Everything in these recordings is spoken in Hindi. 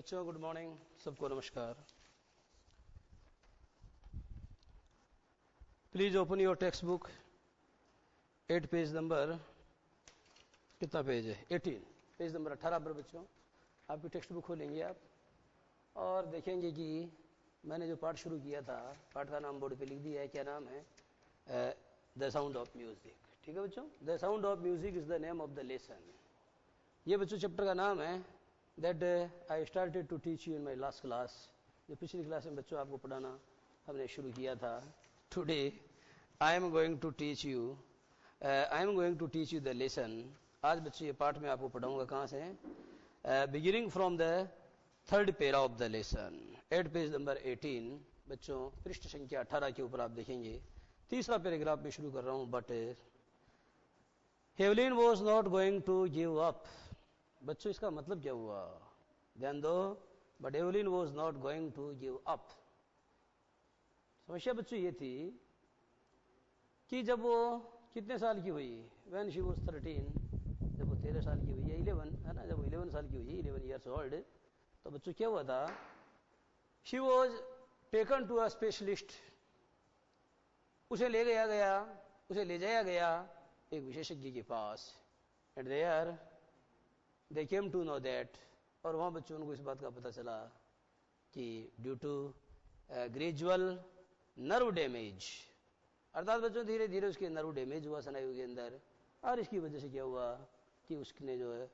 बच्चों गुड मॉर्निंग, सबको नमस्कार। Please open your text book 8 page number, कितना पेज है 18, पेज नंबर 18 पर बच्चों आपकी टेक्स्ट बुक खोलेंगे आप और देखेंगे कि मैंने जो पाठ शुरू किया था, पाठ का नाम बोर्ड पे लिख दिया है। क्या नाम है? The sound of music. ठीक है बच्चों, the sound of music is the name of the lesson. ये बच्चों चैप्टर का नाम है that I started to teach you in my last class. जो पिछली क्लास में बच्चों आपको पढ़ाना हमने शुरू किया था। Today I am going to teach you the lesson. आज बच्चों ये पाठ में आपको पढ़ाऊंगा कहाँ से? Beginning from the third para of the lesson, at page number 18 बच्चों, पृष्ठ संख्या 18 के ऊपर आप देखेंगे। तीसरा पैराग्राफ में शुरू कर रहा हूं। But Evelyn was not going to give up. बच्चों इसका मतलब क्या हुआ? ध्यान दो। But Evelyn was not going to give up. समस्या बच्चों ये थी कि जब वो कितने साल की हुई? व्हेन शी वॉज 13, जब वो 13 साल की हुई है, 11 है ना, जब वो 11 साल की हुई, 11 ईयर्स ओल्ड, तो बच्चों क्या हुआ था? She was taken to a specialist. उसे ले जाया गया एक विशेषज्ञ के पास। And there they came to know that, और वहां बच्चों को इस बात का पता चला कि due to gradual nerve damage, अर्थात बच्चों धीरे धीरे उसके नर्व डैमेज हुआ स्नायु के अंदर, और इसकी वजह से क्या हुआ कि उसने जो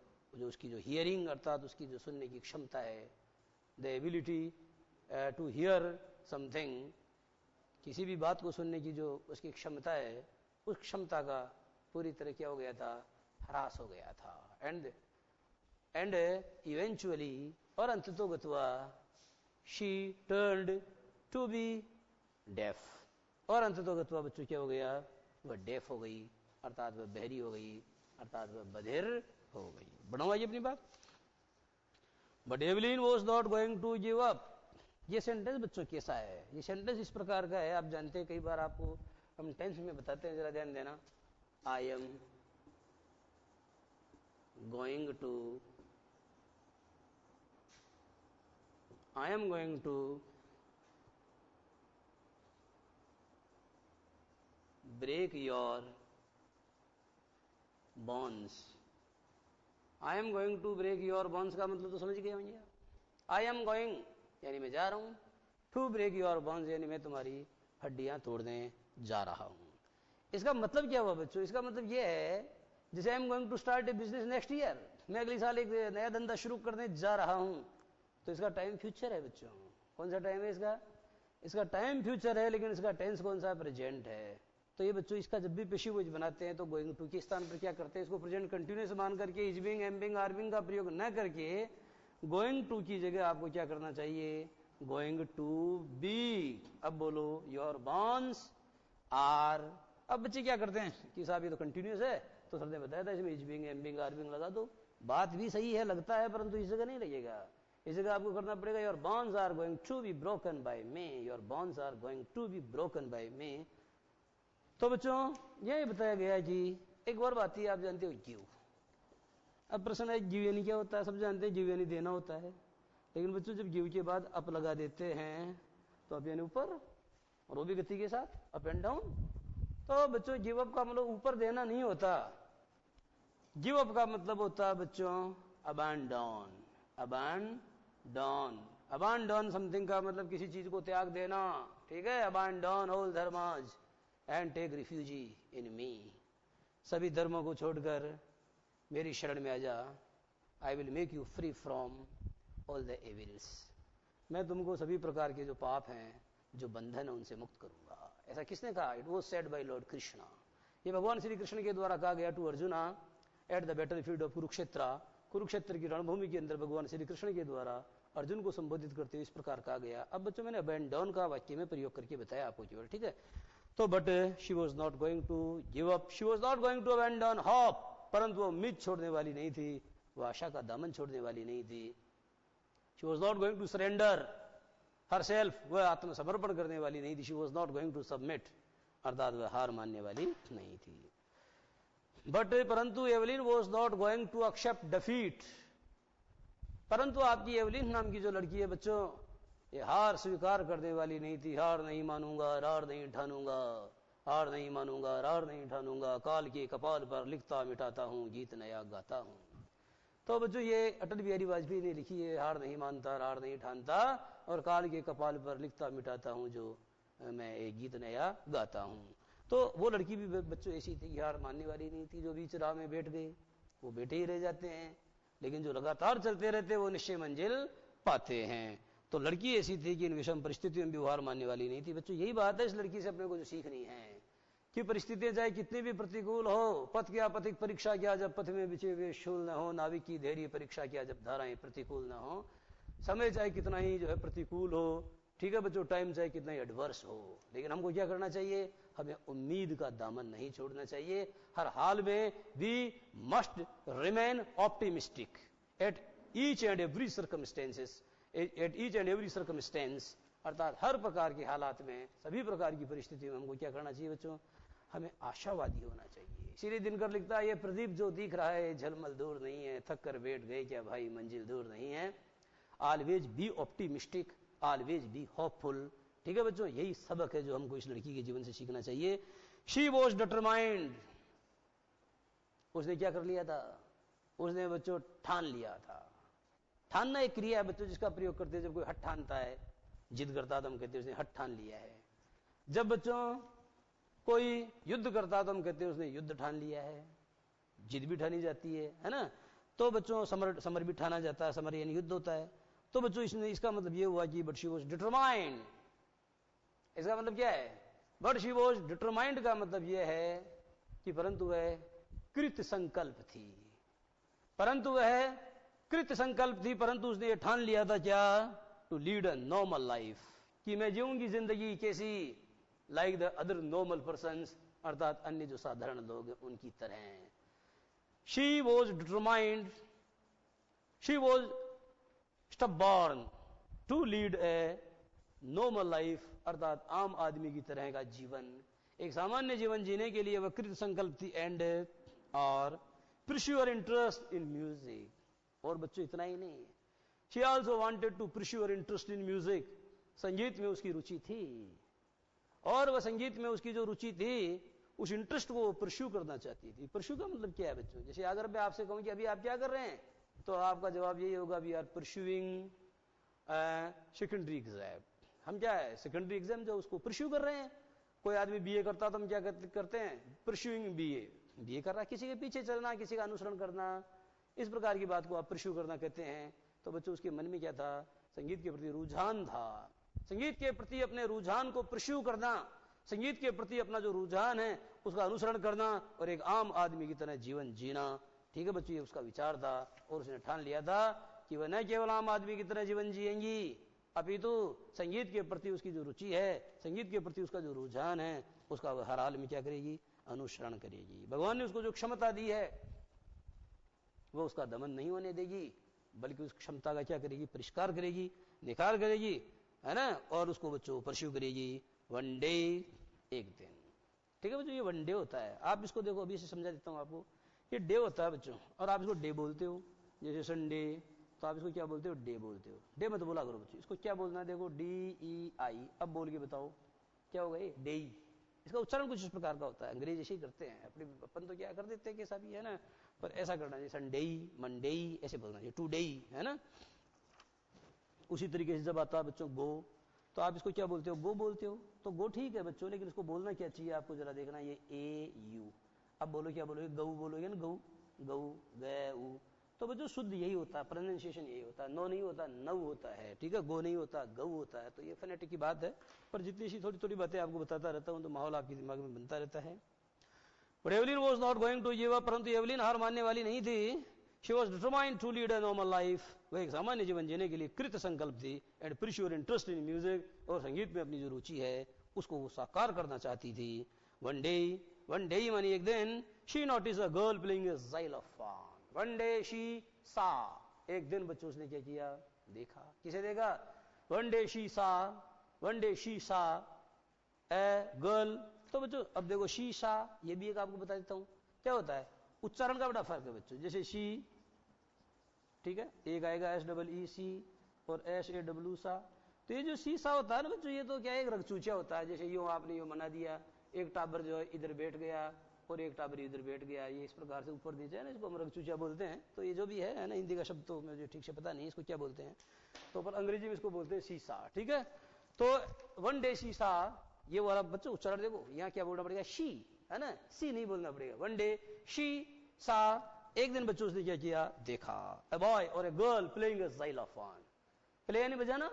उसकी जो हियरिंग, अर्थात उसकी जो सुनने की क्षमता है, the ability to hear something, किसी भी बात को सुनने की जो उसकी क्षमता है, उस क्षमता का पूरी तरह क्या हो गया था? ह्रास हो गया था। एंड इवेंचुअली, और अंततोगत्वा, she turned to be deaf, और अंततोगत्वा बच्चों क्या हो गया? वह डेफ हो गई, अर्थात वह बहरी हो गई, अर्थात वह बधिर हो गई। बढ़ाऊंगा ये अपनी बात। But Evelyn was not going to give up. ये सेंटेंस बच्चों कैसा है? ये सेंटेंस इस प्रकार का है, आप जानते हैं कई बार आपको हम टेंस में बताते हैं, जरा ध्यान देना। I am going to break your bones. I am going to break your bones का मतलब तो समझ गए होंगे। आई एम गोइंग यानी मैं जा रहा हूं, टू ब्रेक योर बॉन्स यानी मैं तुम्हारी हड्डियां तोड़ने जा रहा हूं। इसका मतलब क्या हुआ बच्चों? इसका मतलब यह है जैसे I am going to start a business next year, मैं अगले साल एक नया धंधा शुरू करने जा रहा हूं, तो इसका टाइम फ्यूचर है बच्चों। कौन सा टाइम है इसका? इसका टाइम फ्यूचर है, लेकिन इसका टेंस कौन सा? प्रेजेंट है। तो ये बच्चों इसका जब भी पेशी वॉइस बनाते हैं तो गोइंग टू के स्थान पर क्या करते हैं? इसको प्रेजेंट कंटिन्यूस मान करके is being, am being, are being का प्रयोग न करके गोइंग टू की जगह आपको क्या करना चाहिए? Going to be. अब बोलो योर बॉन्स आर। अब बच्चे क्या करते हैं कि साहब ये तो कंटिन्यूस है, तो सर ने बताया था इसमें is being, am being, are being लगा दो। बात भी सही है, लगता है, परंतु इस जगह नहीं लगेगा। इस जगह आपको करना पड़ेगा your bones are going to be broken by me, your bones are going to be broken by me. तो बच्चों यही बताया गया कि एक और बात ही आप जानते हो, गिव। अब प्रश्न है गिव यानी क्या होता है? सब जानते हैं गिव यानी देना होता है, लेकिन बच्चों जब गिव के बाद अप लगा देते हैं तो अप यानी ऊपर, और वो भी गति के साथ, अप एंड डाउन। तो बच्चों गिव अप का मतलब ऊपर देना नहीं होता। गिव अप का मतलब होता है बच्चों अबैंडन। अबैंडन समथिंग का मतलब किसी चीज को त्याग देना। ठीक है, abandon all dharmas and take refugee in me. सभी धर्मों को छोड़कर मेरी शरण में आ जा। I will make you free from all the evils. मैं तुमको सभी प्रकार के जो पाप हैं, जो बंधन है, उनसे मुक्त करूंगा। ऐसा किसने कहा? It was said by Lord Krishna. ये भगवान श्री कृष्ण के द्वारा कहा गया to Arjuna at the battlefield of Kurukshetra. Kurukshetra की रणभूमि के अंदर भगवान श्री कृष्ण के द्वारा अर्जुन को संबोधित करते हुए इस प्रकार कहा गया। अब बच्चों मैंने अबैंडन का वाक्य में प्रयोग करके बताया आपको केवल। ठीक है, तो but she was not going to give up, she was not going to abandon hope, परंतु वो उम्मीद छोड़ने वाली नहीं थी, वह आशा का दामन छोड़ने वाली नहीं थी। She was not going to surrender herself, वह आत्मसमर्पण करने वाली नहीं थी। She was not going to submit, अर्थात वह हार मानने वाली नहीं थी। बट परंतु Evelyn was not going to accept defeat. परंतु आपकी एवलिन नाम की जो लड़की है बच्चों, ये हार स्वीकार करने वाली नहीं थी। हार नहीं मानूंगा, हार नहीं ठानूंगा, हार नहीं मानूंगा, हार नहीं ठानूंगा, काल के कपाल पर लिखता मिटाता हूं, गीत नया गाता हूं। तो बच्चों ये अटल बिहारी वाजपेयी ने लिखी है, हार नहीं मानता, हार नहीं ठानता, और काल के कपाल पर लिखता मिटाता हूं, जो मैं एक गीत नया गाता हूं। तो वो लड़की भी बच्चों ऐसी थी कि हार मानने वाली नहीं थी। जो बीच राह में बैठ गए वो बैठे ही रह जाते हैं, लेकिन जो लगातार चलते रहते वो निश्चय मंजिल पाते हैं। तो लड़की ऐसी थी कि इन विषम परिस्थितियों में भी हार मानने वाली नहीं थी। बच्चों यही बात है इस लड़की से अपने को जो सीखनी है कि परिस्थितियां चाहे कितनी भी प्रतिकूल हो, पथ क्या पथिक परीक्षा क्या जब पथ में बिछे हुए शूल न हो, नाविक की धैर्य परीक्षा क्या जब धाराएं प्रतिकूल न हो, समय चाहे कितना ही जो है प्रतिकूल हो, ठीक है बच्चों, टाइम चाहे कितना ही एडवर्स हो, लेकिन हमको क्या करना चाहिए, हमें उम्मीद का दामन नहीं छोड़ना चाहिए। हर हाल में we must remain optimistic at each and every circumstances, at each and every circumstance, अर्थात हर प्रकार के हालात में, सभी प्रकार की परिस्थितियों में हमको क्या करना चाहिए बच्चों, हमें आशावादी होना चाहिए। इसीलिए दिनकर लिखता है, ये प्रदीप जो दिख रहा है झलमल दूर नहीं है, थक कर बैठ गए क्या भाई मंजिल दूर नहीं है। Always be optimistic, always be hopeful. ठीक है बच्चों, यही सबक है जो हमको इस लड़की के जीवन से सीखना चाहिए। शी वॉज डिटरमाइंड, उसने क्या कर लिया था, उसने बच्चों ठान लिया था। ठानना एक क्रिया है बच्चों जिसका प्रयोग करते हैं जब कोई हट ठानता है, जिद करता तो हम कहते हैं उसने हट ठान लिया है। जब बच्चों कोई युद्ध करता तो हम कहते हैं उसने युद्ध ठान लिया है। जिद भी ठानी जाती है ना। तो बच्चों समर भी ठाना जाता है, समर यानी युद्ध होता है। तो बच्चों इसने इसका मतलब ये हुआ कि बट शी वॉज डिटरमाइंड। इसका मतलब क्या है, बट शी वॉज डिटरमाइंड का मतलब यह है कि परंतु वह कृत संकल्प थी, परंतु वह कृत संकल्प थी, परंतु उसने ये ठान लिया था क्या, to lead a normal life, कि मैं जीऊंगी जिंदगी कैसी, like the other normal persons, अर्थात अन्य जो साधारण लोग हैं उनकी तरह। She was determined, she was stubborn to lead a normal life, अर्थात आम आदमी की तरह का जीवन, एक सामान्य जीवन जीने के लिए वह कृत संकल्प थी। एंड और pursue her interest in music, और बच्चों इतना ही नहीं, she also wanted to pursue her interest in music, संगीत में उसकी रुचि थी, और वह संगीत में उसकी जो रुचि थी उस इंटरेस्ट को परस्यू करना चाहती थी। परस्यू का मतलब क्या है बच्चों, जैसे अगर मैं आपसे कहूं कि अभी आप क्या कर रहे हैं, तो आपका जवाब यही होगा, we are pursuing secondary exam. हम क्या है, सेकेंडरी एग्जाम जो उसको परस्यू कर रहे हैं। कोई आदमी बीए करता तो हम क्या करते हैं, परस्यूइंग बीए, बीए कर रहा है, किसी के पीछे चलना, किसी का अनुसरण करना, इस प्रकार की बात को आप परस्यू करना कहते हैं। तो बच्चों उसके मन में क्या था, संगीत के प्रति रुझान था, संगीत के प्रति अपने रुझान को परस्यू करना, संगीत के प्रति अपना जो रुझान है उसका अनुसरण करना और एक आम आदमी की तरह जीवन जीना। ठीक है बच्चों, ये उसका विचार था और उसने ठान लिया था कि वह न केवल आम आदमी की तरह जीवन जिएंगी, अपितु संगीत के प्रति उसकी जो रुचि है, संगीत के प्रति उसका जो रुझान है, उसका वह हर हाल में क्या करेगी, अनुसरण करेगी। भगवान ने उसको जो क्षमता दी है वो उसका दमन नहीं होने देगी, बल्कि उस क्षमता का क्या करेगी, परिष्कार करेगी, निखार करेगी, है ना, और उसको बच्चों परस्यू करेगी। वन डे, एक दिन। ठीक है बच्चों, ये वन डे होता है। आप इसको देखो, अभी से समझा देता हूं आपको। ये डे होता है बच्चों, और आप इसको डे बोलते हो, जैसे संडे, तो आप इसको क्या बोलते हो, डे बोलते हो। डे मत बोला करो बच्चों, इसको क्या बोलना है, देखो DEI, अब बोल के बताओ क्या होगा ये, डे। इसका उच्चारण कुछ इस प्रकार का होता है, अंग्रेज ऐसे ही करते हैं, अपने अपन तो क्या कर देते हैं कैसा भी, है ना, पर ऐसा करना चाहिए, संडे, मंडे, ऐसे बोलना चाहिए, टुडे, है ना। उसी तरीके से जब आता है बच्चों गो, तो आप इसको क्या बोलते हो, गो बोलते हो। तो गो ठीक है बच्चों, लेकिन इसको बोलना क्या चाहिए आपको जरा देखना, ये AU। अब बोलो क्या बोलोगे, गऊ बोलोगे ना, गऊ, गऊ, गऊ। तो बच्चों शुद्ध यही होता है, प्रोनाउंसिएशन यही होता है, नो नहीं होता, नव होता है। ठीक है, गो नहीं होता, गऊ होता है। तो ये फोनेटिक की बात है, पर जितनी सी थोड़ी थोड़ी बातें आपको बताता रहता हूं तो माहौल आपके दिमाग में बनता रहता है। But Evelyn was not going to give up, परंतु एवलिन हार मानने वाली नहीं थी। She was determined to lead a normal life, वह एक सामान्य जीवन जीने के लिए कृत संकल्प थी। एंड पुर्स्यू इंटरेस्ट इन म्यूजिक, और संगीत में अपनी जो रुचि है उसको वो साकार करना चाहती थी। वन डे मानी एक दिन, she notice a girl playing a xylophone. One day she सा, एक दिन बच्चों उसने क्या किया, देखा। किसे देखा, वन डे शी सा ए गर्ल। तो बच्चों अब देखो शी सा, ये भी एक आपको बता देता हूं क्या होता है, उच्चारण का बड़ा फर्क है बच्चों। जैसे शी, ठीक है, एक आएगा SEEC और SAW सा। तो ये जो सी सा होता है ना बच्चों, ये तो क्या है, एक रगचूचा होता है। जैसे यूं आपने यूं बना दिया, एक टाबर जो है इधर बैठ गया और एक टाबर इधर बैठ गया, ये इस प्रकार से ऊपर नीचे है ना, इसको हम रगचूचा बोलते हैं। तो ये जो भी है ना, हिंदी का शब्द तो मुझे ठीक से पता नहीं इसको क्या बोलते हैं, तो पर अंग्रेजी में इसको बोलते हैं सीसा। ठीक है, तो वन डे सीसा, ये वाला बच्चों उच्चारण देखो, यहाँ क्या बोलना पड़ेगा, शी, है ना, सी नहीं बोलना पड़ेगा। वन डे शी सा, एक दिन बच्चों उसने क्या किया, देखा, अ बॉय और a girl playing a xylophone, play यानी बजाना।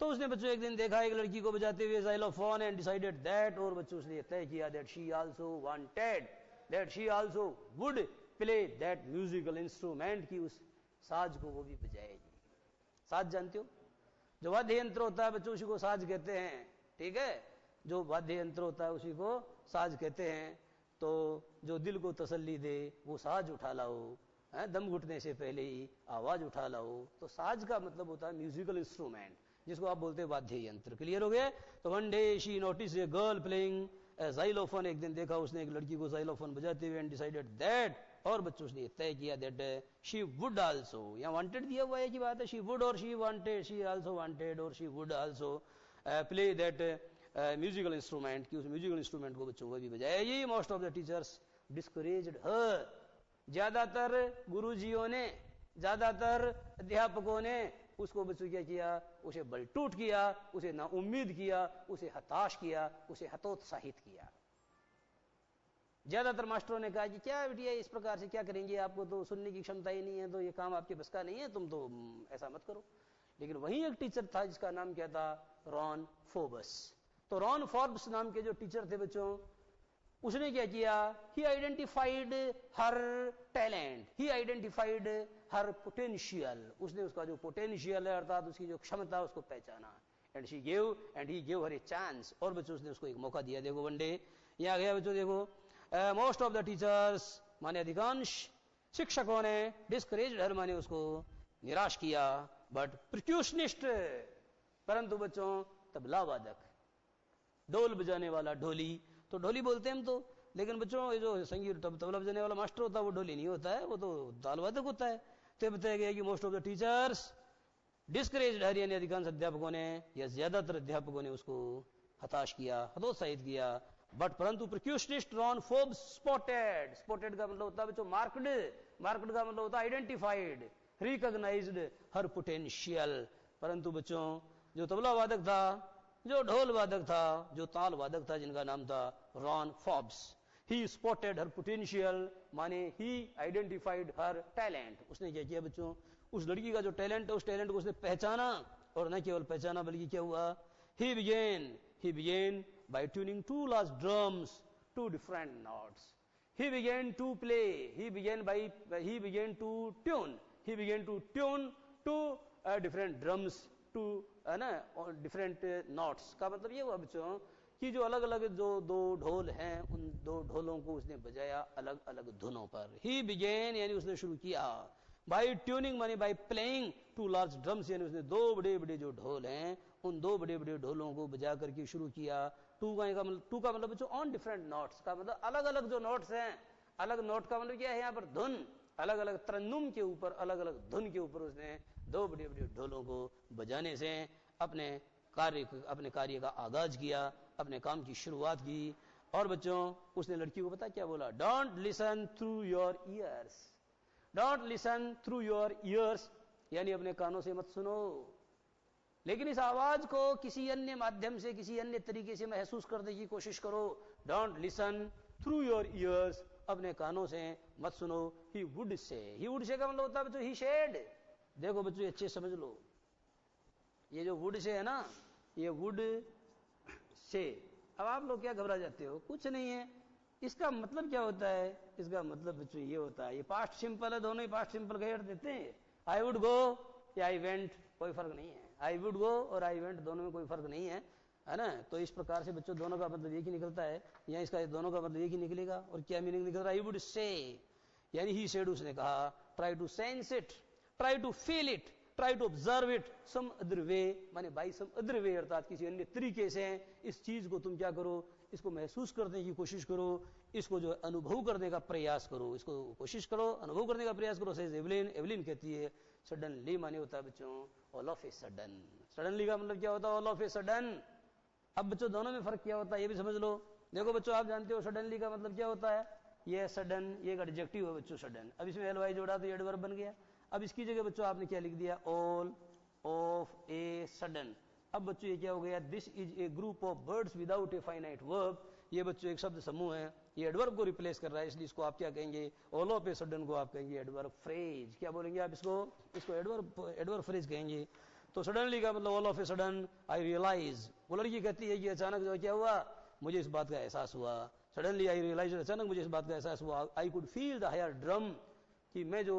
तो उसने बच्चों एक दिन देखा एक लड़की को बजाते हुए ज़ाइलोफोन एंड डिसाइडेड दैट, और बच्चों उसने तय किया that she also wanted, that she also would play that musical instrument, की उस साज को वो भी बजाएगी। साज जानते हो, जो वाद्य यंत्र होता है बच्चों उसी को साज कहते हैं। ठीक है, जो वाद्य यंत्र होता है उसी को साज कहते हैं। तो जो दिल को तसल्ली दे वो साज उठा लाओ, दम घुटने से पहले ही आवाज उठा लाओ। तो साज का मतलब होता है म्यूजिकल इंस्ट्रूमेंट, जिसको आप बोलते हैं वाद्य यंत्र। क्लियर हो गया। तो one day she notice a girl playing xylophone, एक दिन देखा उसने एक लड़की को ज़ाइलोफोन बजाते हुए, एंड डिसाइडेड दैट, और बच्चों ने तय किया दैट शी वुड आल्सो, यहाँ वांटेड दिया हुआ है की बात है, शी वुड और she wanted, she also wanted और she would also play that musical instrument, की उस म्यूजिकल इंस्ट्रूमेंट को बच्चों को भी बजाया। ये most of the teachers discouraged her, ज्यादातर गुरुजियों ने, ज्यादातर अध्यापकों ने उसको बच्चों क्या किया, उसे बलटूट किया, उसे नाउम्मीद किया, उसे हताश किया, उसे हतोत्साहित किया। ज्यादातर मास्टरों ने कहा कि क्या बेटिया इस प्रकार से क्या करेंगे, आपको तो सुनने की क्षमता ही नहीं है, तो ये काम आपके बस का नहीं है, तुम तो ऐसा मत करो। लेकिन वहीं एक टीचर था जिसका नाम क्या था, रॉन फोर्ब्स। तो रॉन फोर्ब्स नाम के जो टीचर थे बच्चों, उसने क्या किया, ही आइडेंटिफाइड हर टैलेंट, ही आइडेंटिफाइड हर पोटेंशियल, उसने उसका जो पोटेंशियल है अर्थात उसकी जो क्षमता उसको पहचाना, and she give and he give her a chance, और बच्चों उसने उसको एक मौका दिया। देखो वन डे यहाँ गया बच्चों, देखो मोस्ट ऑफ द टीचर्स माने अधिकांश शिक्षकों ने डिस्करेज्ड हर माने उसको निराश किया, बट परक्यूशनिस्ट, परंतु बच्चों तबला वादक, ढोल बजाने वाला, ढोली, तो ढोली बोलते हैं हम तो, लेकिन बच्चों ये जो संगीत तबला बजाने वाला मास्टर होता है वो ढोली नहीं होता है, वो तो ताल वादक होता है। तो बताया गया कि most of the teachers discouraged her, यानी अधिकांश अध्यापकों ने या ज्यादातर अध्यापकों ने उसको हताश किया, हतोत्साहित किया, बट परंतु परक्यूशनिस्ट रॉन फोर्ब्स स्पॉटेड, स्पॉटेड का मतलब होता है बच्चों मार्क्ड, मार्क्ड का मतलब होता है आइडेंटिफाइड, रिकॉग्नाइज्ड हर पोटेंशियल। परंतु बच्चों जो तबला वादक था, जो ढोल वादक था, जो ताल वादक था, जिनका नाम था रॉन फोर्ब्स, ही स्पॉटेड हर पोटेंशियल, माने ही आइडेंटिफाइड हर टैलेंट। उसने क्या किया बच्चों, उस लड़की का जो टैलेंट है उस टैलेंट को उसने पहचाना, और न केवल पहचाना बल्कि क्या हुआ, ही begin by tuning two large drums to different notes. He began to play, he began to tune two different drums to different notes। का मतलब ये हुआ बच्चों कि जो अलग अलग जो दो ढोल हैं, उन दो ढोलों को उसने बजाया अलग अलग धुनों पर। He began यानी उसने शुरू किया, by tuning मानी by playing two large drums, यानी उसने दो बड़े बड़े जो ढोल हैं उन दो बड़े बड़े ढोलों को बजा करके शुरू किया। टू का मतलब बच्चों ऑन डिफरेंट नोट्स, का मतलब अलग अलग जो नोट्स हैं, अलग नोट का मतलब क्या है यहाँ पर धुन, अलग अलग तरन्नुम के ऊपर, अलग अलग धुन के ऊपर उसने दो बड़े बड़े ढोलों को बजाने से अपने कार्य का आगाज किया, अपने काम की शुरुआत की। और बच्चों उसने लड़की को पता क्या बोला, don't listen through your ears, don't listen through your ears, यानी अपने कानों से मत सुनो, लेकिन इस आवाज को किसी अन्य माध्यम से, किसी अन्य तरीके से महसूस करने की कोशिश करो। Don't listen through your ears, अपने कानों से मत सुनो। He would say, he would say का मतलब होता है बच्चों ही शेड। देखो बच्चों अच्छे समझ लो, ये जो वुड से है ना, ये वुड से, अब आप लोग क्या घबरा जाते हो, कुछ नहीं है। इसका मतलब क्या होता है, इसका मतलब बच्चों ये होता है, ये पास्ट सिंपल है, दोनों ही पास्ट सिंपल का देते हैं। आई वुड गो या आई वेंट, कोई फर्क नहीं है। आई वुड गो और आई वेंट दोनों में कोई फर्क नहीं है, है ना। तो इस प्रकार से बच्चों दोनों का मतलब एक ही निकलता है, या इसका दोनों का मतलब एक ही निकलेगा। और क्या मीनिंग निकल रहा है, आई वुड से यानी ही सेड, उसने कहा, try to sense it, try to feel it, try to observe it some other way, माने बाई सम अदर वे, अर्थात किसी अन्य तरीके से इस चीज को तुम क्या करो, इसको महसूस करने की कोशिश करो, इसको जो अनुभव करने का प्रयास करो, इसको कोशिश करो, अनुभव करने का प्रयास करो। से एवलिन कहती है सडनली माने होता है बच्चों all of a sudden. Suddenly का मतलब क्या होता है? All of a sudden. अब बच्चों दोनों में फर्क क्या होता है ये भी समझ लो। देखो बच्चों आप जानते हो सडनली का मतलब क्या होता है? ये सडन, ये एक एडजेक्टिव है बच्चों सडन। अब इसमें एल वाई जोड़ा तो ये एडवर्ब बन गया। अब इसकी जगह बच्चों आपने क्या लिख दिया? All of a sudden. अब बच्चों ये क्या हो गया? This is a group of words without a finite verb. ये बच्चों एक शब्द समूह है, ये एडवर्ब को रिप्लेस कर रहा है, इसलिए इसको आप क्या कहेंगे? ऑल ऑफ ए सडन को आप कहेंगे एडवर्ब फ्रेज। क्या बोलेंगे आप इसको? इसको एडवर्ब फ्रेज कहेंगे। तो सडनली का मतलब all of a sudden I realize. वो लड़की कहती है कि अचानक जो क्या हुआ, मुझे इस बात का एहसास हुआ। सडनली आई रियलाइज, अचानक मुझे इस बात का एहसास हुआ। I could feel the higher drum, कि मैं जो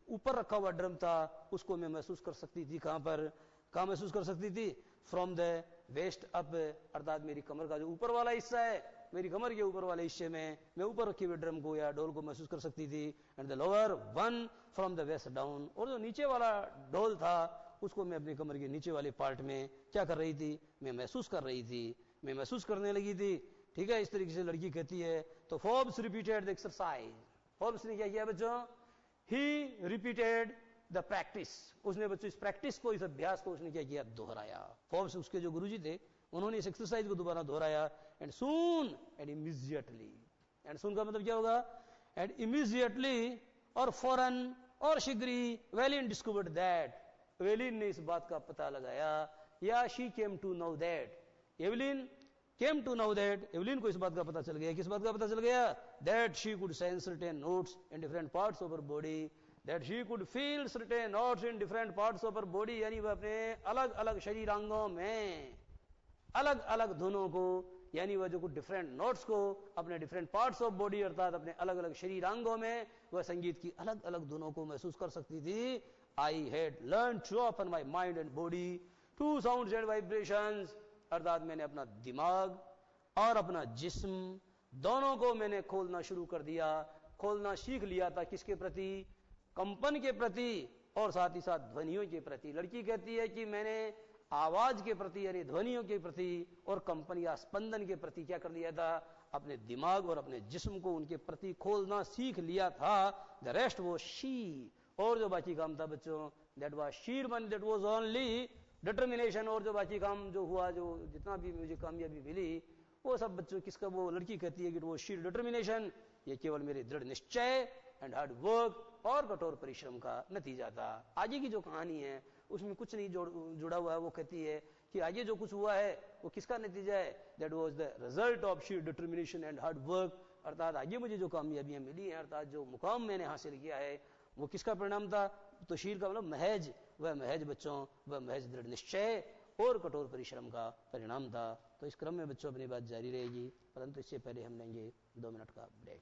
ऊपर रखा हुआ ड्रम था उसको मैं महसूस कर सकती थी। कहां पर? कहां महसूस कर सकती थी? फ्रॉम द वेस्ट अप, अर्थात मेरी कमर का जो ऊपर वाला हिस्सा है, मेरी कमर के ऊपर वाले हिस्से में मैं ऊपर रखे हुए ड्रम को या डोल को महसूस कर सकती थी। And the lower one from the waist down, और जो नीचे वाला डोल था उसको मैं अपनी कमर के नीचे वाले पार्ट में क्या कर रही थी? मैं महसूस कर रही थी, मैं महसूस करने लगी थी। ठीक है, इस तरीके से लड़की कहती है। तो Forbes repeated the exercise. Forbes ने क्या किया बच्चों? ही रिपीटेड द प्रैक्टिस। उसने बच्चों इस प्रैक्टिस को, इस अभ्यास को उसने क्या किया? दोहराया। फोर्ब्स उसके जो गुरुजी थे उन्होंने इस एक्सरसाइज को दोबारा दोहराया। And soon and immediately, and soon का मतलब क्या होगा? एंड इमीडिएटली और फौरन और शीघ्री वेलिन डिस्कवर्ड दैट, वेलिन ने इस बात का पता लगाया, या she came to know that, Evelyn came to know that, Evelyn को इस बात का पता चल गया। किस बात का पता चल गया? That she could sense certain notes in different parts of her body, that she could feel certain notes in different parts of her body, यानी वह अपने अलग अलग शरीरांगों में अलग अलग धुनों को, यानी वह जो कुछ डिफरेंट नोट्स को अपने डिफरेंट पार्ट्स ऑफ बॉडी, अर्थात अपने अलग अलग शरीरांगों में वह संगीत की अलग अलग धुनों को महसूस कर सकती थी। I had learn to open my mind and body to sounds and vibrations, अर्थात मैंने अपना दिमाग और अपना जिस्म दोनों को मैंने खोलना शुरू कर दिया, खोलना सीख लिया था। किसके प्रति? कंपन के प्रति और साथ ही साथ ध्वनियों के प्रति। लड़की कहती है कि मैंने आवाज के प्रति यानी ध्वनियों के प्रति और कंपन या स्पंदन के प्रति क्या कर लिया था? अपने दिमाग और अपने जिस्म को उनके प्रति खोलना सीख लिया था। द रेस्ट वो शी, और जो बाकी काम था बच्चों दैट वाज शीर मन, दैट वाज ओनली डिटर्मिनेशन। और जो बाकी काम जो हुआ, जो जितना भी मुझे कामयाबी मिली, वो सब बच्चों किसका? वो लड़की कहती है कि वो शीर डिटर्मिनेशन, ये केवल मेरे दृढ़ निश्चय एंड हार्ड वर्क और कठोर परिश्रम का नतीजा था। आगे की जो कहानी है उसमें कुछ नहीं जुड़ा हुआ है। वो कहती है कि आगे जो कुछ हुआ है वो किसका नतीजा है? That was the result of sheer determination and hard work, अर्थात आगे मुझे जो कामयाबियां मिली हैं, अर्थात जो मुकाम मैंने हासिल किया है, वो किसका परिणाम था? तो शीर का मतलब महज, वह महज बच्चों, वह महज दृढ़ निश्चय और कठोर परिश्रम का परिणाम था। तो इस क्रम में बच्चों अपनी बात जारी रहेगी, परंतु इससे पहले हम लेंगे 2 मिनट का ब्रेक।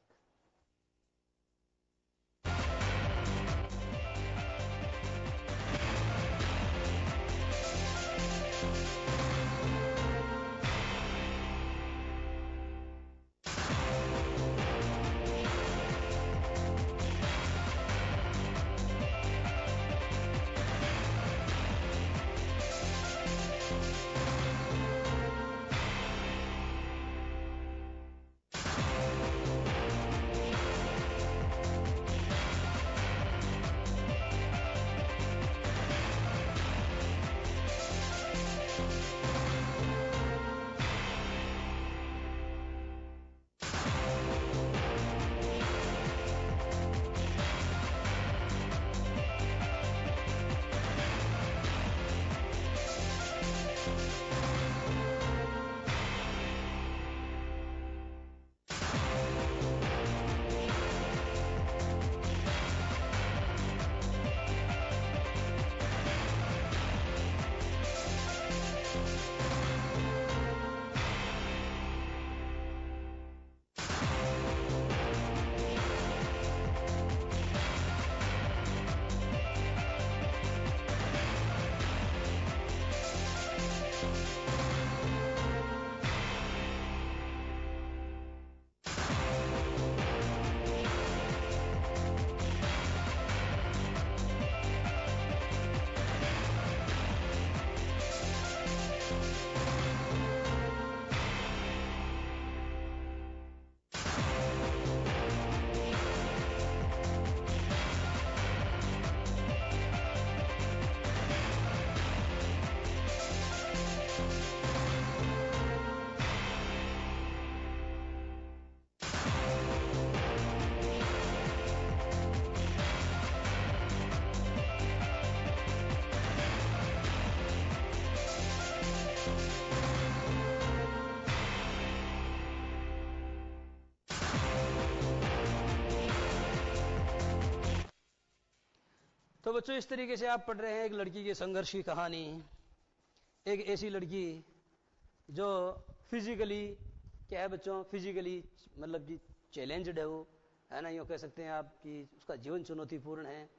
तो बच्चों इस तरीके से आप पढ़ रहे हैं एक लड़की के संघर्ष की कहानी। एक ऐसी लड़की जो फिजिकली क्या है बच्चों, फिजिकली मतलब कि चैलेंज्ड है वो, है ना, यूँ कह सकते हैं आप कि उसका जीवन चुनौतीपूर्ण है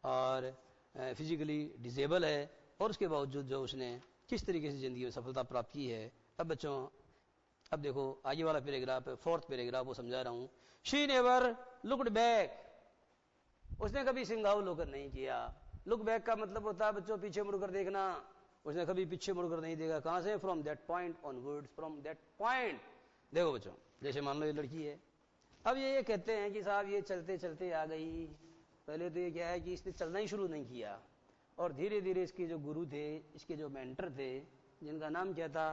और फिजिकली डिसेबल है, और उसके बावजूद जो उसने किस तरीके से ज़िंदगी में सफलता प्राप्त की है। अब बच्चों अब देखो आगे वाला पैराग्राफ है, 4th पैराग्राफ, वो समझा रहा हूँ। शी नेवर लुक्ड बैक, उसने कभी सिंगाउल होकर नहीं किया। लुक बैक का मतलब होता है बच्चों पीछे मुड़कर देखना, उसने कभी पीछे मुड़कर नहीं देखा। कहां से? From that point onwards, from that point. देखो बच्चों जैसे मान लो ये लड़की है, अब ये कहते हैं कि साहब ये चलते चलते आ गई। पहले तो ये क्या है कि इसने चलना ही शुरू नहीं किया, और धीरे धीरे इसके जो गुरु थे, इसके जो मेंटर थे, जिनका नाम क्या था,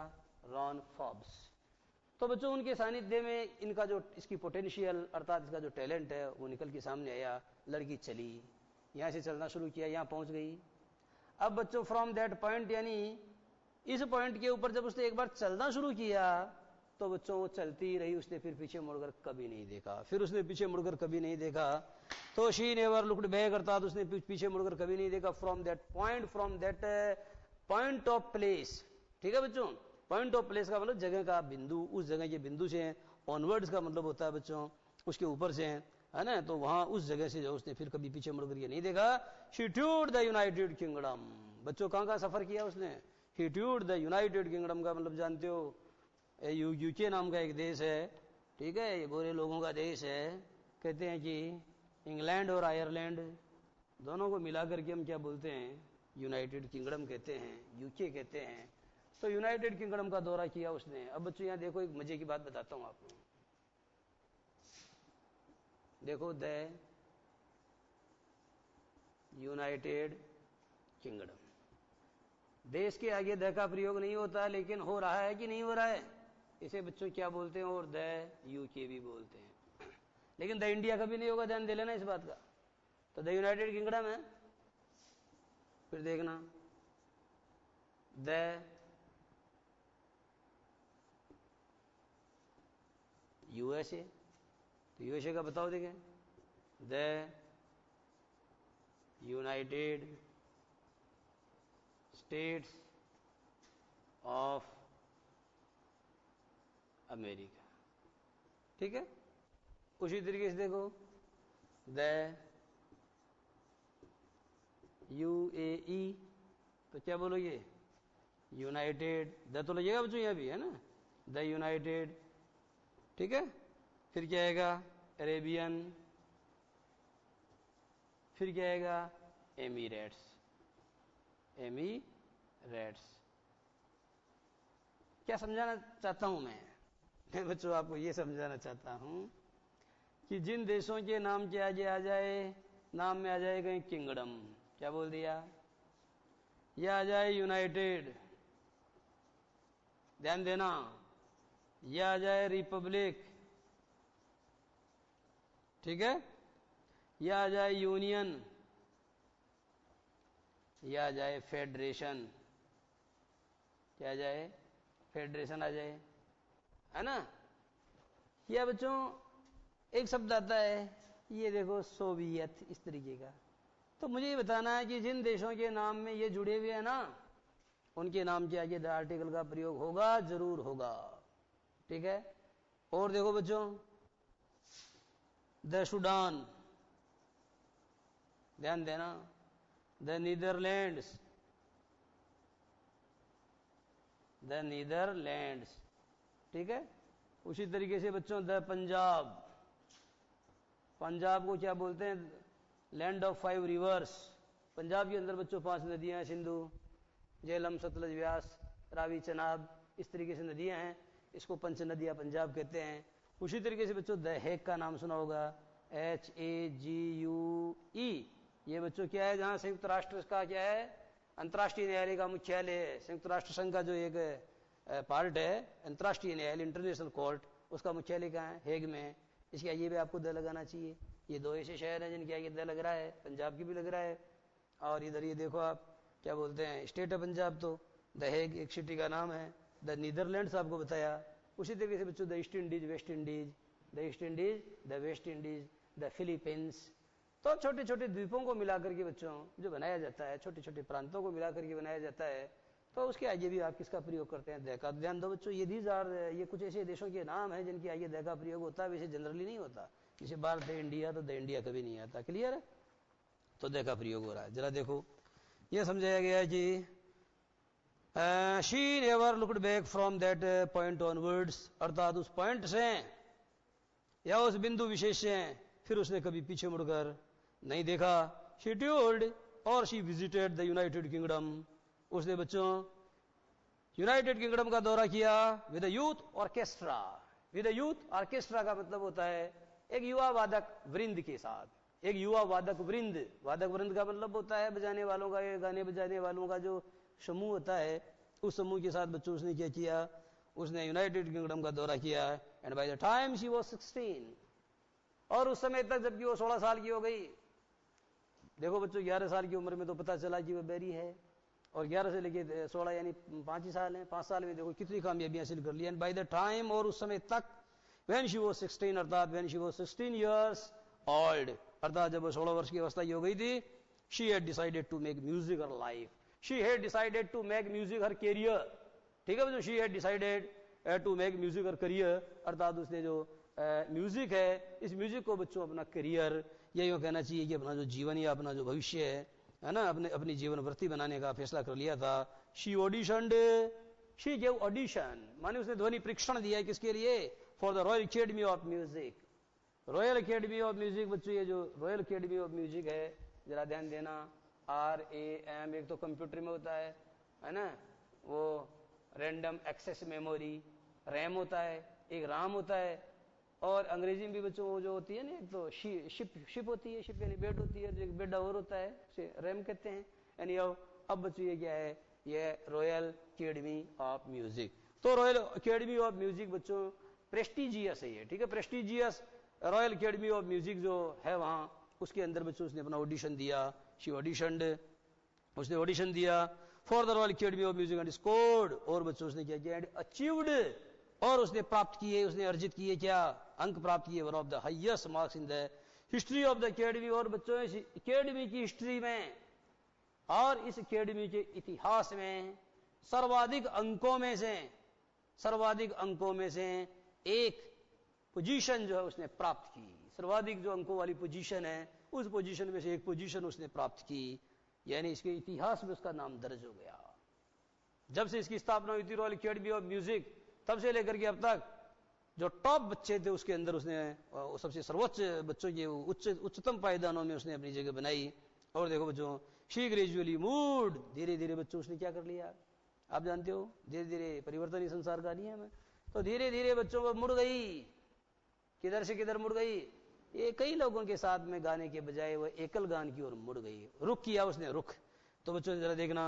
रॉन फॉब्स, तो बच्चों उनके सानिध्य में इनका जो इसकी पोटेंशियल अर्थात इसका जो टैलेंट है वो निकल के सामने आया। लड़की चली, यहाँ से चलना शुरू किया, यहाँ पहुंच गई। अब बच्चों फ्रॉम दैट पॉइंट, यानी इस पॉइंट के ऊपर जब उसने एक बार चलना शुरू किया तो बच्चों वो चलती रही, उसने फिर पीछे मुड़कर कभी नहीं देखा। फिर उसने पीछे मुड़कर कभी नहीं देखा, तो शी नेवर लुक्ड बैक, अर्थात उसने पीछे मुड़कर कभी नहीं देखा। From that point, from that point of place, ठीक है बच्चों। पॉइंट ऑफ प्लेस का मतलब जगह का बिंदु, उस जगह के बिंदु से। ऑनवर्ड्स का मतलब होता है बच्चों उसके ऊपर से, है ना, तो वहां उस जगह से जो उसने फिर कभी पीछे मुड़कर ये नहीं देखा। शी टूर्ड द यूनाइटेड किंगडम, बच्चों कहां का सफर किया उसने? ही टूर्ड द यूनाइटेड किंगडम का मतलब जानते हो, यूके नाम का एक देश है, ठीक है, ये गोरे लोगों का देश है। कहते हैं कि इंग्लैंड और आयरलैंड दोनों को मिलाकर के हम क्या बोलते हैं, यूनाइटेड किंगडम कहते हैं, यूके कहते हैं। तो यूनाइटेड किंगडम का दौरा किया उसने। अब बच्चों यहाँ देखो एक मजे की बात बताता हूं आपको। देखो द यूनाइटेड किंगडम, देश के आगे द का प्रयोग नहीं होता, लेकिन हो रहा है कि नहीं हो रहा है? इसे बच्चों क्या बोलते हैं? और द यूके भी बोलते हैं, लेकिन द इंडिया कभी नहीं होगा, ध्यान दे लेना इस बात का। तो द यूनाइटेड किंगडम है, फिर देखना द यूएसए, तो यूएसए का बताओ देखें, the United states of America, ठीक है। उसी तरीके से देखो द यूएई, तो क्या बोलोगे? यूनाइटेड, द तो लगेगा बच्चों यहाँ भी, है ना, द यूनाइटेड, ठीक है। फिर क्या आएगा? अरेबियन, फिर क्या आएगा? Emirates, Emirates. क्या समझाना चाहता हूं मैं बच्चों आपको ये समझाना चाहता हूं कि जिन देशों के नाम के आगे आ जाए, नाम में आ जाए कहीं किंगडम, क्या बोल दिया, या आ जाए यूनाइटेड, ध्यान देना, या आ जाए रिपब्लिक, ठीक है, या आ जाए यूनियन, या आ जाए फेडरेशन, क्या आ जाए? फेडरेशन आ जाए, है ना। या बच्चों एक शब्द आता है, ये देखो सोवियत, इस तरीके का। तो मुझे ये बताना है कि जिन देशों के नाम में ये जुड़े हुए हैं ना, उनके नाम के आगे द आर्टिकल का प्रयोग होगा, जरूर होगा, ठीक है। और देखो बच्चों द सूडान, ध्यान देना, द नीदरलैंड्स, द नीदरलैंड्स, ठीक है। उसी तरीके से बच्चों द पंजाब, पंजाब को क्या बोलते हैं? Land of 5 reverse. पंजाब के अंदर बच्चों 5 नदियां हैं, सिंधु, झेलम, सतलज, व्यास, रावी, चनाब, इस तरीके से नदियां हैं। इसको पंच नदियां पंजाब कहते हैं। उसी तरीके से बच्चों द हेग का नाम सुना होगा, HAGUE। ये बच्चों क्या है? जहां संयुक्त राष्ट्र का क्या है, अंतर्राष्ट्रीय न्यायालय का मुख्यालय है। संयुक्त राष्ट्र संघ का जो एक पार्ट है, अंतर्राष्ट्रीय न्यायालय, इंटरनेशनल कोर्ट, उसका मुख्यालय कहाँ है? हेग में है। इसके आगे भी आपको द लगाना चाहिए। ये 2 ऐसे शहर हैं जिनके आगे द लग रहा है, पंजाब की भी लग रहा है। और इधर ये देखो आप क्या बोलते हैं, स्टेट है पंजाब, तो द हेग एक सिटी का नाम है। द नीदरलैंड्स आपको बताया। उसी तरीके से बच्चों the east Indies, West Indies, the east Indies, the West Indies, the Philippines, तो छोटे छोटे द्वीपों को मिलाकर के बच्चों जो बनाया जाता है, छोटे छोटे प्रांतों को मिलाकर के बनाया जाता है, तो उसके आगे भी आप किसका प्रयोग करते हैं? द का। ध्यान दो बच्चों, ये कुछ ऐसे देशों के नाम हैं जिनके आगे द का प्रयोग होता है, वैसे जनरली नहीं होता। जैसे भारत है, इंडिया, तो द इंडिया कभी नहीं आता। क्लियर है? तो द का प्रयोग हो रहा है। जरा देखो, यह समझाया गया है कि she never looked back from that point onwards, अर्थात उस पॉइंट से या उस बिंदु विशेष से फिर उसने कभी पीछे मुड़कर नहीं देखा। शी टूल्ड और she visited the United kingdom, उसने बच्चों यूनाइटेड किंगडम का दौरा किया with youth orchestra. With youth orchestra का मतलब होता है एक युवा वादक वृंद के साथ, एक युवा वादक वृंद। वादक वृंद का मतलब होता है बजाने वालों का, गाने बजाने वालों का जो समूह होता है, उस समूह के साथ बच्चों उसने क्या किया? उसने यूनाइटेड किंगडम का दौरा किया। And by the time she was 16, और उस समय तक जबकि वो 16 साल की हो गई। देखो बच्चों, 11 साल की उम्र में तो पता चला कि वह बैरी है, और 11 से लेके 16 यानी 5 ही साल है। 5 साल में देखो कितनी कामयाबी हासिल कर ली। एंड बाय द टाइम, और उस समय तक, व्हेन शी वाज 16, अर्थात when she was 16 years old, अर्थात जब वो 16 वर्ष की अवस्था की हो गई थी, she had decided to make music her life. She had decided to make music her career. ठीक है बच्चों, she had decided to make music her career, अर्थात उसने जो म्यूजिक है, इस म्यूजिक को बच्चों अपना करियर, या यूँ कहना चाहिए कि अपना जो जीवन या अपना जो भविष्य है ना, अपनी जीवन वृत्ति बनाने का फैसला कर लिया था। She auditioned, she gave audition, माने उसने ध्वनि परीक्षण दिया। किसके लिए? For the royal academy of music. Royal academy of music बच्चों, ये जो रॉयल अकेडमी ऑफ म्यूजिक है, जरा ध्यान देना, RAM, एक तो कंप्यूटर में होता है ना, वो रैंडम एक्सेस मेमोरी, रैम होता है, एक राम होता है, और अंग्रेजी में भी बच्चों वो जो होती है ना, एक तो शिप होती है, शिप यानी बेड होती है, एक बेड और होता है, उसे रैम कहते हैं। यानी अब बच्चों ये क्या है? ये रॉयल अकेडमी ऑफ म्यूजिक। तो रॉयल अकेडमी ऑफ म्यूजिक बच्चों प्रेस्टिजियस है ये, ठीक है, prestigious royal academy of music जो है वहां, उसके अंदर बच्चों उसने अपना ऑडिशन दिया। शी ऑडिशनड, उसने ऑडिशन दिया for the royal academy of music and scored, और बच्चों उसने क्या किया? एंड अचीव्ड, और उसने प्राप्त किए, उसने अर्जित किए क्या? अंक प्राप्त किए, one of the highest marks in the history of the academy. और बच्चों इस अकेडमी की हिस्ट्री में और इस अकेडमी के इतिहास में सर्वाधिक अंकों में से एक पोजीशन जो है उसने प्राप्त की। सर्वाधिक जो अंकों वाली पोजीशन है, उस पोजीशन में से एक पोजीशन उसने प्राप्त की, यानी इसके इतिहास में उसका नाम दर्ज हो गया। जब से इसकी स्थापना हुई थी रॉयल अकेडमी ऑफ म्यूजिक, तब से लेकर के अब तक जो टॉप बच्चे थे उसके अंदर उसने सबसे सर्वोच्च बच्चों के उच्चतम पायदानों में उसने अपनी जगह बनाई। और देखो बच्चों, शी ग्रेजुअली मूव्ड, धीरे धीरे बच्चों उसने क्या कर लिया? आप जानते हो, धीरे धीरे परिवर्तन ही संसार का नियम है। तो धीरे धीरे बच्चों को मुड़ गई, किधर से किधर मुड़ गई? ये कई लोगों के साथ में गाने के बजाय वह एकल गान की ओर मुड़ गई, रुख किया उसने, रुख। तो बच्चों जरा देखना,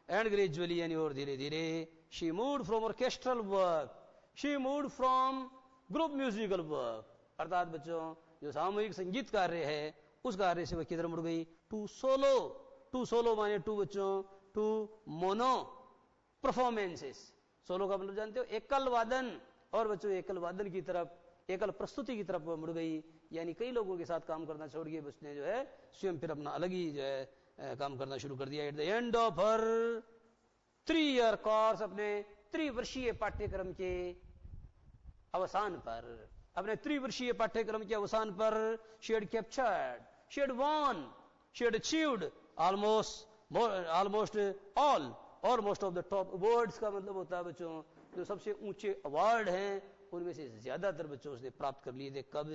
एंड ग्रेजुअली यानी और धीरे धीरे, she moved from orchestral work, she moved from group musical work, अर्थात बच्चों जो सामूहिक संगीत कार्य है उस कार्य से वह किधर मुड़ गई? टू सोलो माने टू बच्चों, टू मोनो परफॉर्मेंसेस। सोलो का मतलब जानते हो? एकल वादन। और बच्चों एकल वादन की तरफ, एकल प्रस्तुति की तरफ मुड़ गई, यानी कई लोगों के साथ काम करना छोड़ के उसने जो है स्वयं फिर अपना अलग ही जो है काम करना शुरू कर दिया। At the end of her 3 year course, अपने 3 वर्षीय पाठ्यक्रम के अवसान पर, अपने 3 वर्षीय पाठ्यक्रम के अवसान पर, she had captured, she had won, she had achieved almost all और most of the top awards का मतलब होता है बच्चों जो सबसे ऊंचे अवार्ड हैं उनमें से ज्यादातर बच्चों उसने प्राप्त कर लिए थे। कब?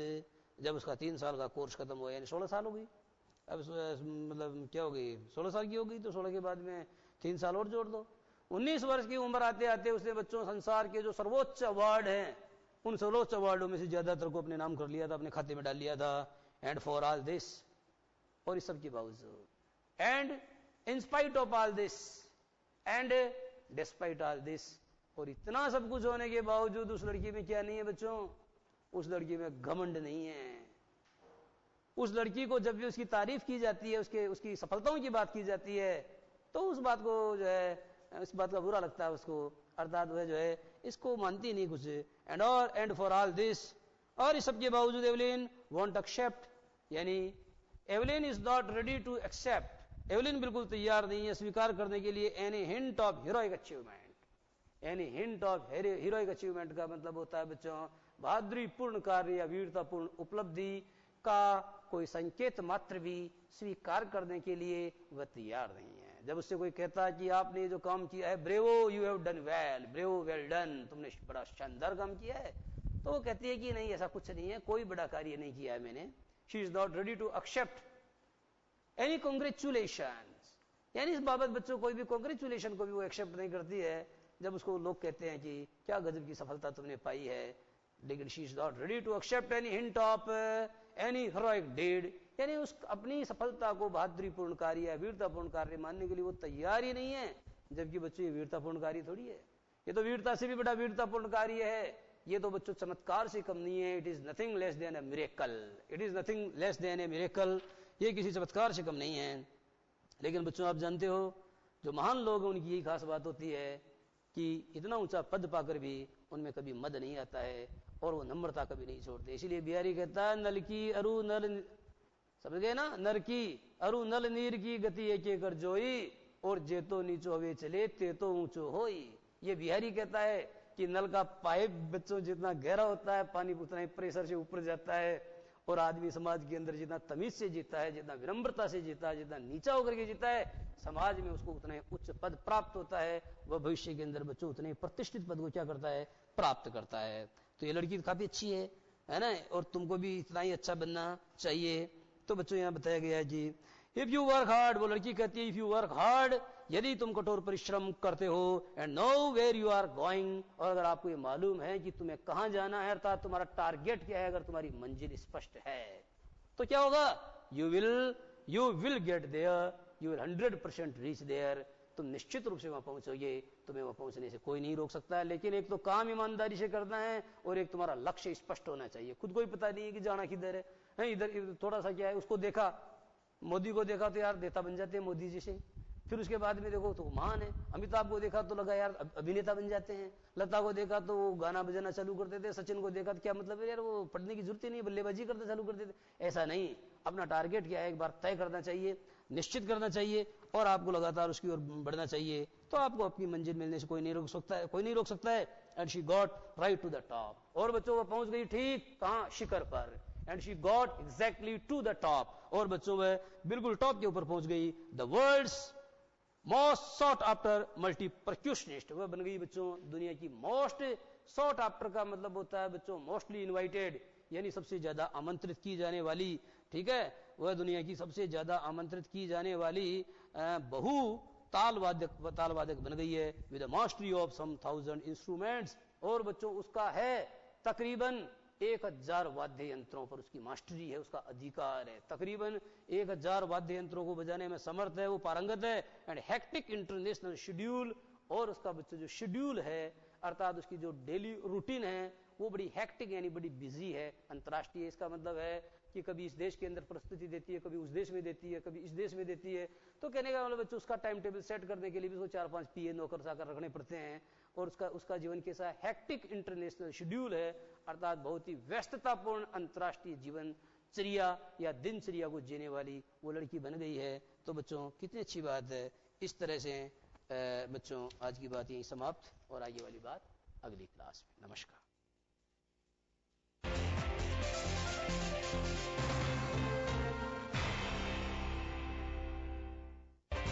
जब उसका 3 साल का कोर्स खत्म हुआ, यानी 16 साल हो गई। अब मतलब क्या हो गई? 16 साल की हो गई, तो 16 के बाद में 3 साल और जोड़ दो। 19 वर्ष की उम्र आते आते उसने बच्चों संसार के जो सर्वोच्च अवार्ड हैं उन सर्वोच्च अवार्डों में से ज्यादातर को अपने नाम कर लिया था, अपने खाते में डाल लिया था। एंड फॉर ऑल दिस, और इस सब के बावजूद, and in spite of all this, and despite all this, और इतना सब कुछ होने के बावजूद उस लड़की में क्या नहीं है बच्चों? उस लड़की में घमंड नहीं है। उस लड़की को जब भी उसकी तारीफ की जाती है, उसकी सफलताओं की बात की जाती है, तो उस बात को जो है, इस बात का बुरा लगता है उसको, अर्थात वह जो है इसको मानती नहीं कुछ। एंड फॉर ऑल दिस, और इस सब के बावजूद एवलिन वॉन्ट एक्सेप्ट, यानी Evelyn is not ready to accept, Evelyn बिल्कुल तैयार नहीं है स्वीकार करने के लिए any hint of heroic achievement. Any hint of heroic achievement का मतलब होता है बच्चों बहादुरीपूर्ण कार्य या वीरतापूर्ण उपलब्धि का कोई संकेत मात्र भी स्वीकार करने के लिए वह तैयार नहीं है। जब उससे कोई कहता है कि आपने जो काम किया है bravo you have done well, bravo well done, तुमने बड़ा शानदार काम किया है, तो वो कहती है कि नहीं ऐसा कुछ नहीं है, कोई बड़ा कार्य नहीं किया है मैंने। She is not ready to accept any congratulation, यानी इस बाबत बच्चों कोई भी कॉन्ग्रेचुलेशन को भी वो एक्सेप्ट नहीं करती है जब उसको लोग कहते हैं कि क्या गजब की सफलता तुमने पाई है। लेकिन she is not ready to accept any hint of any heroic deed, यानी उस अपनी सफलता को बहादुरीपूर्ण कार्य या वीरतापूर्ण कार्य मानने के लिए वो तैयार ही नहीं है। जबकि बच्चों ये वीरतापूर्ण कार्य थोड़ी है, ये तो वीरता से भी बड़ा वीरतापूर्ण कार्य है, ये तो बच्चों चमत्कार से कम नहीं है। It is nothing less than A miracle, it is nothing less than A miracle, ये किसी चमत्कार से कम नहीं है। लेकिन बच्चों आप जानते हो जो महान लोग उनकी यही खास बात होती है कि इतना ऊंचा पद पाकर भी उनमें कभी मद नहीं आता है और वो नम्रता कभी नहीं छोड़ते। इसीलिए बिहारी कहता है नल की अरु नल, समझ गए ना, नर की अरु नल नीर की गति एक कर जोई, और जे तो नीचो हवे चले ते तो ऊंचो होई। ये बिहारी कहता है कि नल का पाइप बच्चों जितना गहरा होता है पानी उतना ही प्रेशर से ऊपर जाता है, और आदमी समाज के अंदर जितना तमीज से जीता है, जितना विनम्रता से जीता है, जितना नीचा होकर के जीता है, समाज में उसको उतना ही उच्च पद प्राप्त होता है, वह भविष्य के अंदर बच्चों उतने प्रतिष्ठित पद को क्या करता है, प्राप्त करता है। तो ये लड़की काफी अच्छी है ना, और तुमको भी इतना ही अच्छा बनना चाहिए। तो बच्चों यहाँ बताया गया है कि इफ यू वर्क हार्ड, वो लड़की कहती है इफ यू वर्क हार्ड, यदि तुम कठोर परिश्रम करते हो, and know where you are going, और अगर आपको ये मालूम है कि तुम्हें कहां जाना है, अर्थात तुम्हारा टारगेट क्या है, अगर तुम्हारी मंजिल स्पष्ट है, तो क्या होगा, you will get there, you will 100% reach there, तुम निश्चित रूप से वहां पहुंचोगे, तुम्हें वहां पहुंचने से कोई नहीं रोक सकता है। लेकिन एक तो काम ईमानदारी से करना है, और एक तुम्हारा लक्ष्य स्पष्ट होना चाहिए। खुद को ही पता नहीं है कि जाना किधर है, इधर थोड़ा सा क्या है, उसको देखा, मोदी को देखा तो यार नेता बन जाते हैं मोदी जी से, फिर उसके बाद में देखो तो महान है, अमिताभ को देखा तो लगा यार अभिनेता बन जाते हैं, लता को देखा तो वो गाना बजाना चालू कर देते, सचिन को देखा तो क्या मतलब है यार वो पढ़ने की जरूरत ही नहीं, बल्लेबाजी करना चालू कर देते। ऐसा नहीं, अपना टारगेट क्या है एक बार तय करना चाहिए, निश्चित करना चाहिए, और आपको लगातार उसकी ओर बढ़ना चाहिए, तो आपको अपनी मंजिल मिलने से कोई नहीं रोक सकता है, कोई नहीं रोक सकता है। And she got right to the top, और बच्चों वो पहुंच गई ठीक कहां, शिखर पर, and she got exactly to the top, और बच्चों वह बिल्कुल टॉप के ऊपर पहुंच गई। The world's most sought after multi percussionist, वह बन गई बच्चों दुनिया की मोस्ट सॉट आफ्टर का मतलब होता है बच्चों मोस्टली इनवाइटेड, यानी सबसे ज्यादा आमंत्रित की जाने वाली, ठीक है, वह दुनिया की सबसे ज्यादा आमंत्रित की जाने वाली बहु तालवादक बन गई है, with mastery of some 1000 instruments, और बच्चों उसका है तकरीबन 1000 वाद्य यंत्रों पर उसकी मास्टरी है, उसका अधिकार है, तकरीबन 1000 वाद्य यंत्रों को बजाने में समर्थ है, वो पारंगत है। एंड हेक्टिक इंटरनेशनल शेड्यूल, और उसका बच्चों जो शेड्यूल है अर्थात उसकी जो डेली रूटीन है वो बड़ी हेक्टिक यानी बड़ी बिजी है, अंतर्राष्ट्रीय। इसका मतलब है कि कभी इस देश के अंदर प्रस्तुति देती है, कभी उस देश में देती है, कभी इस देश में देती है, तो कहने का मतलब बच्चों उसका टाइम टेबल सेट करने के लिए भी उसको 4-5 पीए नौकर चाकर रखने पड़ते हैं, और उसका जीवन कैसा हेक्टिक इंटरनेशनल शेड्यूल है, अर्थात बहुत ही व्यस्ततापूर्ण अंतर्राष्ट्रीय जीवन चर्या या दिनचर्या को जीने वाली वो लड़की बन गई है। तो बच्चों कितनी अच्छी बात है। इस तरह से बच्चों आज की बात यही समाप्त, और आगे वाली बात अगली क्लास में। नमस्कार।